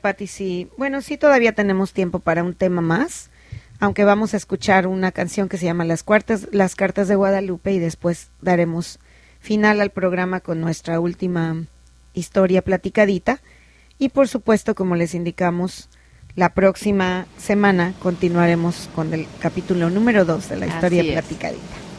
Pati, sí. Bueno, sí, todavía tenemos tiempo para un tema más, aunque vamos a escuchar una canción que se llama Las Cartas de Guadalupe y después daremos final al programa con nuestra última historia platicadita. Y por supuesto, como les indicamos, la próxima semana continuaremos con el capítulo número 2 de la historia platicadita.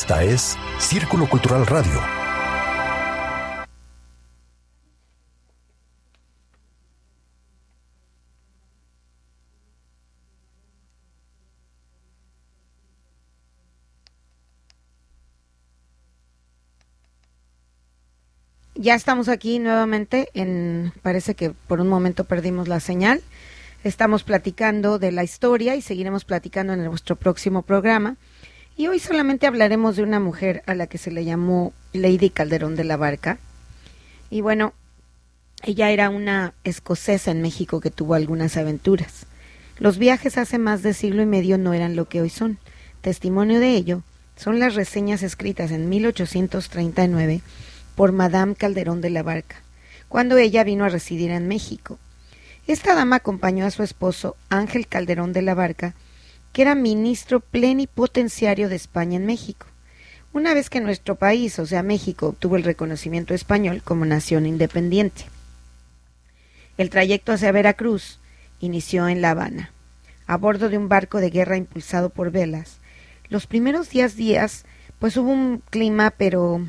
Esta es Círculo Cultural Radio. Ya estamos aquí nuevamente, parece que por un momento perdimos la señal. Estamos platicando de la historia y seguiremos platicando en nuestro próximo programa. Y hoy solamente hablaremos de una mujer a la que se le llamó Lady Calderón de la Barca. Y bueno, ella era una escocesa en México que tuvo algunas aventuras. Los viajes hace más de siglo y medio no eran lo que hoy son. Testimonio de ello son las reseñas escritas en 1839 por Madame Calderón de la Barca, cuando ella vino a residir en México. Esta dama acompañó a su esposo Ángel Calderón de la Barca, que era ministro plenipotenciario de España en México, una vez que nuestro país, o sea México, obtuvo el reconocimiento español como nación independiente. El trayecto hacia Veracruz inició en La Habana, a bordo de un barco de guerra impulsado por velas. Los primeros días, pues hubo un clima pero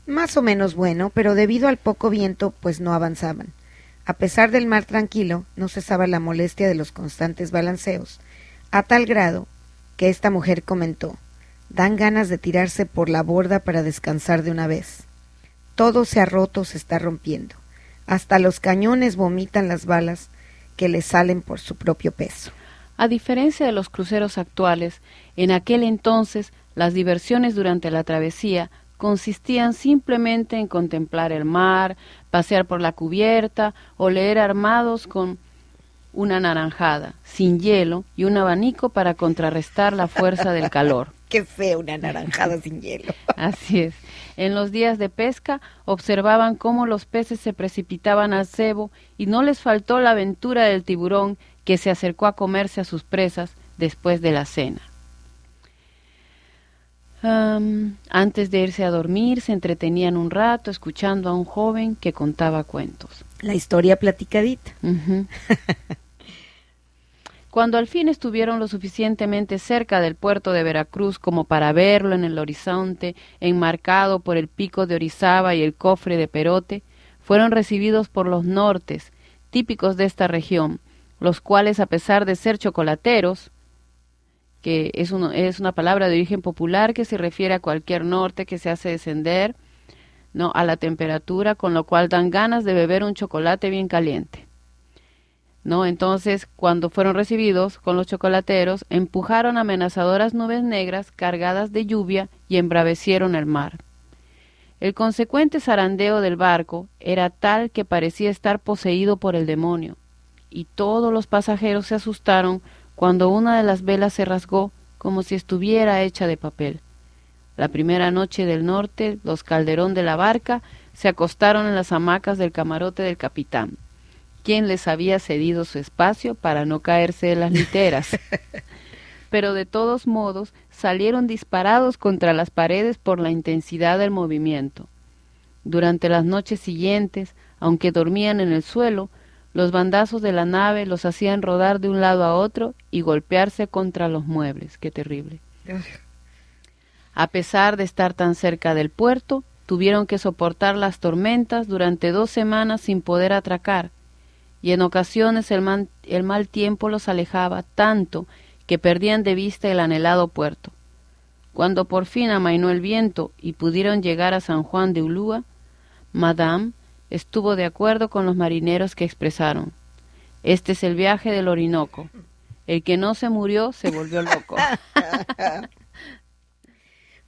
más o menos bueno, pero debido al poco viento, pues no avanzaban. A pesar del mar tranquilo, no cesaba la molestia de los constantes balanceos, a tal grado que esta mujer comentó: dan ganas de tirarse por la borda para descansar de una vez. Todo se ha roto, se está rompiendo. Hasta los cañones vomitan las balas que les salen por su propio peso. A diferencia de los cruceros actuales, en aquel entonces las diversiones durante la travesía consistían simplemente en contemplar el mar, pasear por la cubierta o leer armados con una naranjada, sin hielo y un abanico para contrarrestar la fuerza del calor. Qué feo una naranjada sin hielo. Así es. En los días de pesca observaban cómo los peces se precipitaban al cebo y no les faltó la aventura del tiburón que se acercó a comerse a sus presas después de la cena. Antes de irse a dormir se entretenían un rato escuchando a un joven que contaba cuentos. La historia platicadita. Uh-huh. Cuando al fin estuvieron lo suficientemente cerca del puerto de Veracruz como para verlo en el horizonte, enmarcado por el pico de Orizaba y el cofre de Perote, fueron recibidos por los nortes, típicos de esta región, los cuales, a pesar de ser chocolateros, que es una palabra de origen popular que se refiere a cualquier norte que se hace descender, ¿no?, a la temperatura, con lo cual dan ganas de beber un chocolate bien caliente, ¿no? Entonces, cuando fueron recibidos con los chocolateros, empujaron amenazadoras nubes negras cargadas de lluvia y embravecieron el mar. El consecuente zarandeo del barco era tal que parecía estar poseído por el demonio, y todos los pasajeros se asustaron cuando una de las velas se rasgó como si estuviera hecha de papel. La primera noche del norte, los Calderón de la barca se acostaron en las hamacas del camarote del capitán, quien les había cedido su espacio para no caerse de las literas. Pero de todos modos salieron disparados contra las paredes por la intensidad del movimiento. Durante las noches siguientes, aunque dormían en el suelo, los bandazos de la nave los hacían rodar de un lado a otro y golpearse contra los muebles. ¡Qué terrible! A pesar de estar tan cerca del puerto, tuvieron que soportar las tormentas durante 2 semanas sin poder atracar, y en ocasiones el mal tiempo los alejaba tanto que perdían de vista el anhelado puerto. Cuando por fin amainó el viento y pudieron llegar a San Juan de Ulúa, Madame estuvo de acuerdo con los marineros que expresaron: este es el viaje del Orinoco. El que no se murió se volvió loco.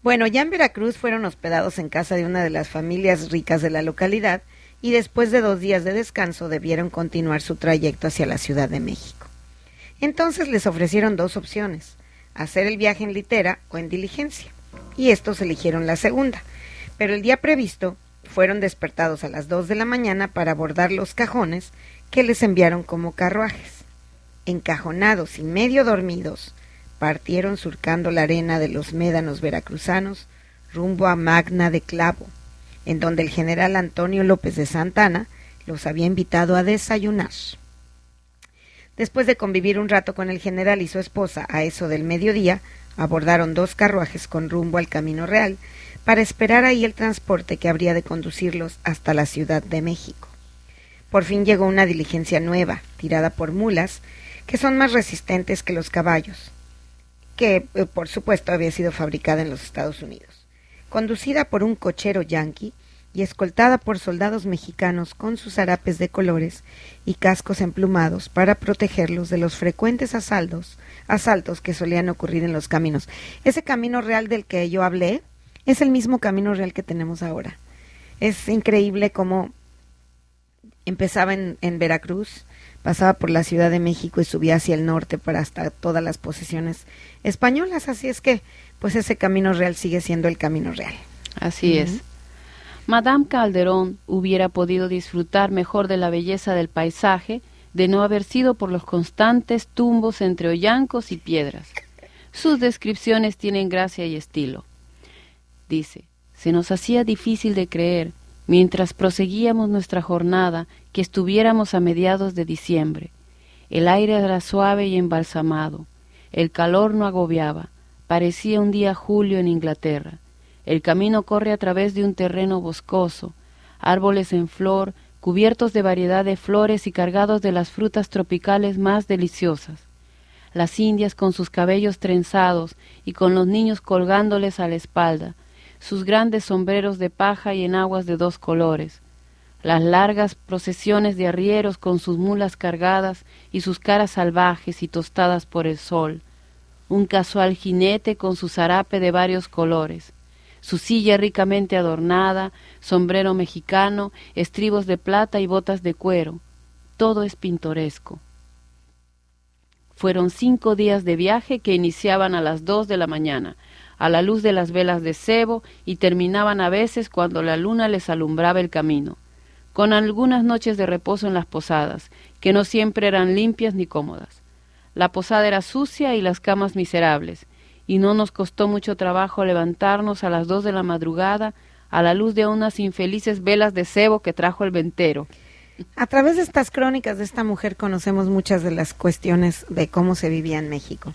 Bueno, ya en Veracruz fueron hospedados en casa de una de las familias ricas de la localidad y después de 2 días de descanso debieron continuar su trayecto hacia la Ciudad de México. Entonces les ofrecieron 2 opciones: hacer el viaje en litera o en diligencia, y estos eligieron la segunda, pero el día previsto fueron despertados a las 2 de la mañana para abordar los cajones que les enviaron como carruajes. Encajonados y medio dormidos, partieron surcando la arena de los médanos veracruzanos rumbo a Magna de Clavo, en donde el general Antonio López de Santa Anna los había invitado a desayunar. Después de convivir un rato con el general y su esposa a eso del mediodía, abordaron 2 carruajes con rumbo al Camino Real para esperar ahí el transporte que habría de conducirlos hasta la Ciudad de México. Por fin llegó una diligencia nueva, tirada por mulas, que son más resistentes que los caballos, que por supuesto había sido fabricada en los Estados Unidos. Conducida por un cochero yanqui y escoltada por soldados mexicanos con sus harapes de colores y cascos emplumados para protegerlos de los frecuentes asaltos que solían ocurrir en los caminos. Ese Camino Real del que yo hablé es el mismo Camino Real que tenemos ahora. Es increíble cómo empezaba en Veracruz, pasaba por la Ciudad de México y subía hacia el norte para hasta todas las posesiones españolas. Así es que, pues ese Camino Real sigue siendo el Camino Real. Así es. Madame Calderón hubiera podido disfrutar mejor de la belleza del paisaje de no haber sido por los constantes tumbos entre hoyancos y piedras. Sus descripciones tienen gracia y estilo. Dice: se nos hacía difícil de creer, mientras proseguíamos nuestra jornada, que estuviéramos a mediados de diciembre. El aire era suave y embalsamado. El calor no agobiaba. Parecía un día julio en Inglaterra. El camino corre a través de un terreno boscoso, árboles en flor, cubiertos de variedad de flores y cargados de las frutas tropicales más deliciosas. las indias con sus cabellos trenzados y con los niños colgándoles a la espalda, sus grandes sombreros de paja y enaguas de 2 colores, las largas procesiones de arrieros con sus mulas cargadas y sus caras salvajes y tostadas por el sol, un casual jinete con su zarape de varios colores, su silla ricamente adornada, sombrero mexicano, estribos de plata y botas de cuero. Todo es pintoresco. Fueron 5 días de viaje que iniciaban a las 2 de la mañana, a la luz de las velas de cebo, y terminaban a veces cuando la luna les alumbraba el camino, con algunas noches de reposo en las posadas, que no siempre eran limpias ni cómodas. La posada era sucia y las camas miserables, y no nos costó mucho trabajo levantarnos a las 2 de la madrugada a la luz de unas infelices velas de cebo que trajo el ventero. A través de estas crónicas de esta mujer conocemos muchas de las cuestiones de cómo se vivía en México.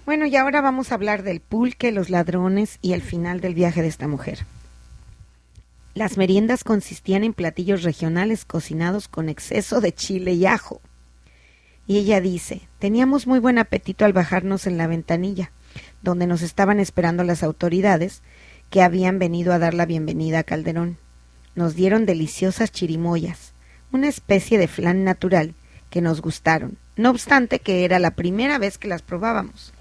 Bueno, y ahora vamos a hablar del pulque, los ladrones y el final del viaje de esta mujer. Las meriendas consistían en platillos regionales cocinados con exceso de chile y ajo. Y ella dice, teníamos muy buen apetito al bajarnos en la ventanilla, donde nos estaban esperando las autoridades que habían venido a dar la bienvenida a Calderón. Nos dieron deliciosas chirimoyas, una especie de flan natural que nos gustaron, no obstante que era la primera vez que las probábamos,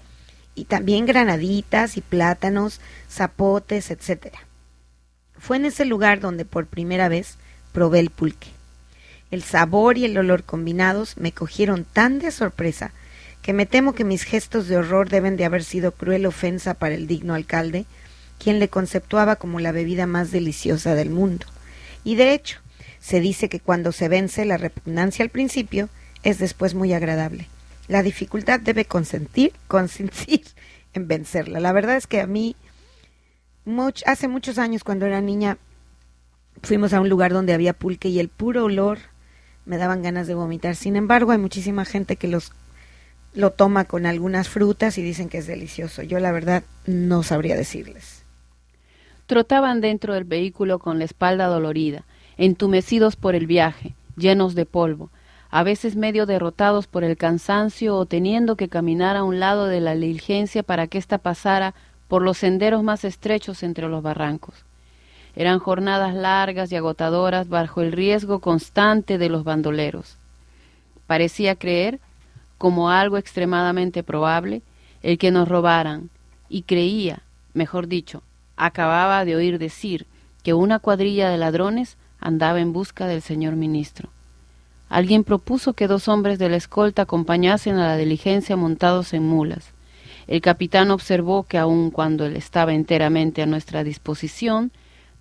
y también granaditas y plátanos, zapotes, etc. Fue en ese lugar donde por primera vez probé el pulque. El sabor y el olor combinados me cogieron tan de sorpresa que me temo que mis gestos de horror deben de haber sido cruel ofensa para el digno alcalde, quien le conceptuaba como la bebida más deliciosa del mundo. Y de hecho, se dice que cuando se vence la repugnancia al principio, es después muy agradable. La dificultad debe consistir en vencerla. La verdad es que a mí, hace muchos años cuando era niña, fuimos a un lugar donde había pulque y el puro olor me daban ganas de vomitar. Sin embargo, hay muchísima gente que lo toma con algunas frutas y dicen que es delicioso. Yo la verdad no sabría decirles. Trotaban dentro del vehículo con la espalda dolorida, entumecidos por el viaje, llenos de polvo, a veces medio derrotados por el cansancio o teniendo que caminar a un lado de la diligencia para que ésta pasara por los senderos más estrechos entre los barrancos. Eran jornadas largas y agotadoras bajo el riesgo constante de los bandoleros. Parecía creer, como algo extremadamente probable, el que nos robaran, y creía, mejor dicho, acababa de oír decir que una cuadrilla de ladrones andaba en busca del señor ministro. Alguien propuso que 2 hombres de la escolta acompañasen a la diligencia montados en mulas. El capitán observó que aun cuando él estaba enteramente a nuestra disposición,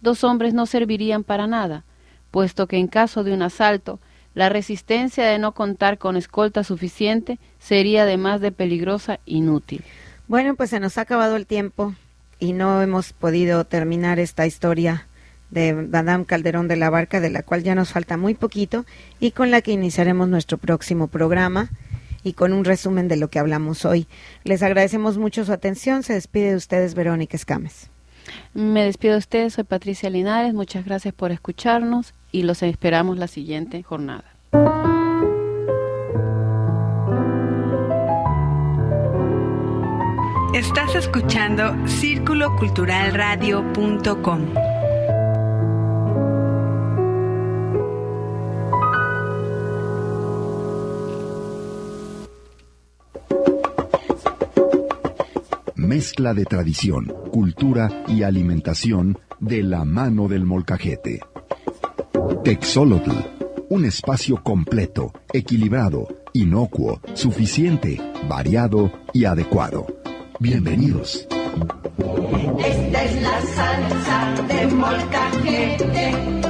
2 hombres no servirían para nada, puesto que en caso de un asalto, la resistencia de no contar con escolta suficiente sería además de peligrosa inútil. Bueno, pues se nos ha acabado el tiempo y no hemos podido terminar esta historia de Madame Calderón de la Barca, de la cual ya nos falta muy poquito y con la que iniciaremos nuestro próximo programa y con un resumen de lo que hablamos hoy. Les agradecemos mucho su atención. Se despide de ustedes Verónica Escames. Me despido de ustedes, soy Patricia Linares. Muchas gracias por escucharnos y los esperamos la siguiente jornada. Estás escuchando circuloculturalradio.com. Mezcla de tradición, cultura y alimentación de la mano del molcajete. Texolotl, un espacio completo, equilibrado, inocuo, suficiente, variado y adecuado. Bienvenidos. Esta es la salsa de molcajete.